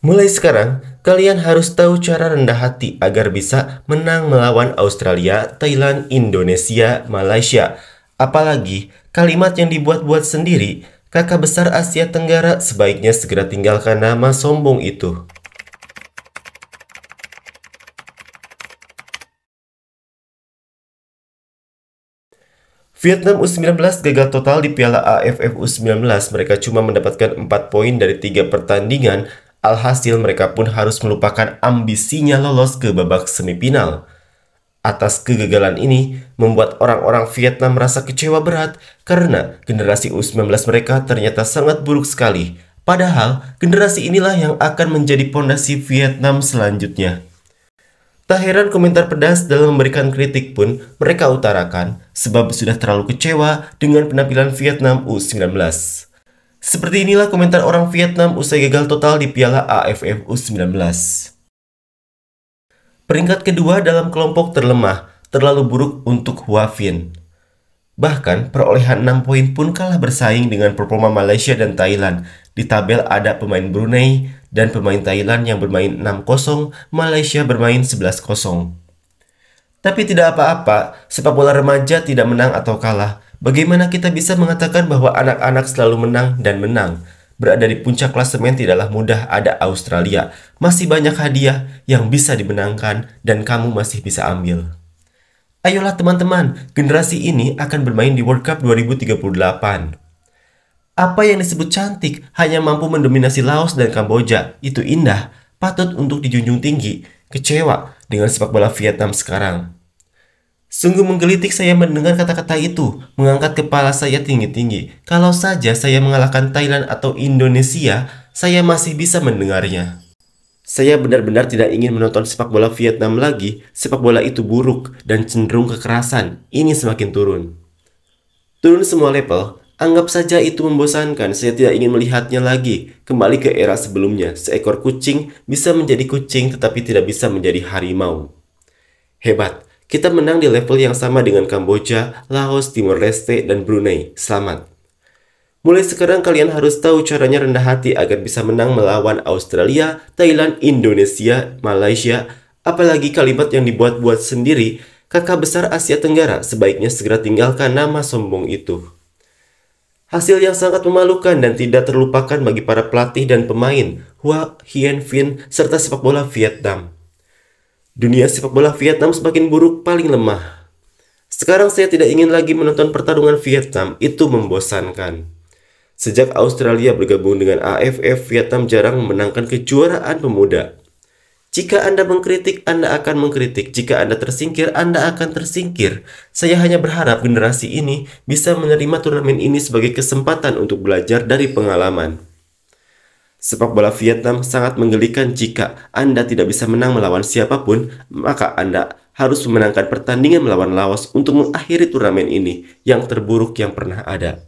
Mulai sekarang, kalian harus tahu cara rendah hati agar bisa menang melawan Australia, Thailand, Indonesia, Malaysia. Apalagi kalimat yang dibuat-buat sendiri, kakak besar Asia Tenggara sebaiknya segera tinggalkan nama sombong itu. Vietnam U19 gagal total di Piala AFF U19. Mereka cuma mendapatkan 4 poin dari 3 pertandingan. Alhasil mereka pun harus melupakan ambisinya lolos ke babak semifinal. Atas kegagalan ini membuat orang-orang Vietnam merasa kecewa berat karena generasi U19 mereka ternyata sangat buruk sekali. Padahal generasi inilah yang akan menjadi pondasi Vietnam selanjutnya. Tak heran komentar pedas dalam memberikan kritik pun mereka utarakan sebab sudah terlalu kecewa dengan penampilan Vietnam U19. Seperti inilah komentar orang Vietnam usai gagal total di Piala AFF U19. Peringkat kedua dalam kelompok terlemah, terlalu buruk untuk Hua Vien. Bahkan perolehan 6 poin pun kalah bersaing dengan performa Malaysia dan Thailand. Di tabel ada pemain Brunei dan pemain Thailand yang bermain 6-0, Malaysia bermain 11-0. Tapi tidak apa-apa, sepak bola remaja tidak menang atau kalah. Bagaimana kita bisa mengatakan bahwa anak-anak selalu menang dan menang? Berada di puncak klasemen tidaklah mudah, ada Australia. Masih banyak hadiah yang bisa dimenangkan dan kamu masih bisa ambil. Ayolah teman-teman, generasi ini akan bermain di World Cup 2038. Apa yang disebut cantik hanya mampu mendominasi Laos dan Kamboja. Itu indah, patut untuk dijunjung tinggi. Kecewa dengan sepak bola Vietnam sekarang. Sungguh menggelitik saya mendengar kata-kata itu, mengangkat kepala saya tinggi-tinggi. Kalau saja saya mengalahkan Thailand atau Indonesia, saya masih bisa mendengarnya. Saya benar-benar tidak ingin menonton sepak bola Vietnam lagi. Sepak bola itu buruk dan cenderung kekerasan. Ini semakin turun. Turun semua level. Anggap saja itu membosankan. Saya tidak ingin melihatnya lagi. Kembali ke era sebelumnya. Seekor kucing bisa menjadi kucing tetapi tidak bisa menjadi harimau. Hebat. Kita menang di level yang sama dengan Kamboja, Laos, Timor Leste, dan Brunei. Selamat. Mulai sekarang kalian harus tahu caranya rendah hati agar bisa menang melawan Australia, Thailand, Indonesia, Malaysia. Apalagi kalimat yang dibuat-buat sendiri, kakak besar Asia Tenggara sebaiknya segera tinggalkan nama sombong itu. Hasil yang sangat memalukan dan tidak terlupakan bagi para pelatih dan pemain, Hua Hien Vien, serta sepak bola Vietnam. Dunia sepak bola Vietnam semakin buruk, paling lemah. Sekarang saya tidak ingin lagi menonton pertarungan Vietnam, itu membosankan. Sejak Australia bergabung dengan AFF, Vietnam jarang memenangkan kejuaraan pemuda. Jika Anda mengkritik, Anda akan mengkritik. Jika Anda tersingkir, Anda akan tersingkir. Saya hanya berharap generasi ini bisa menerima turnamen ini sebagai kesempatan untuk belajar dari pengalaman. Sepak bola Vietnam sangat menggelikan. Jika Anda tidak bisa menang melawan siapapun, maka Anda harus memenangkan pertandingan melawan Laos untuk mengakhiri turnamen ini yang terburuk yang pernah ada.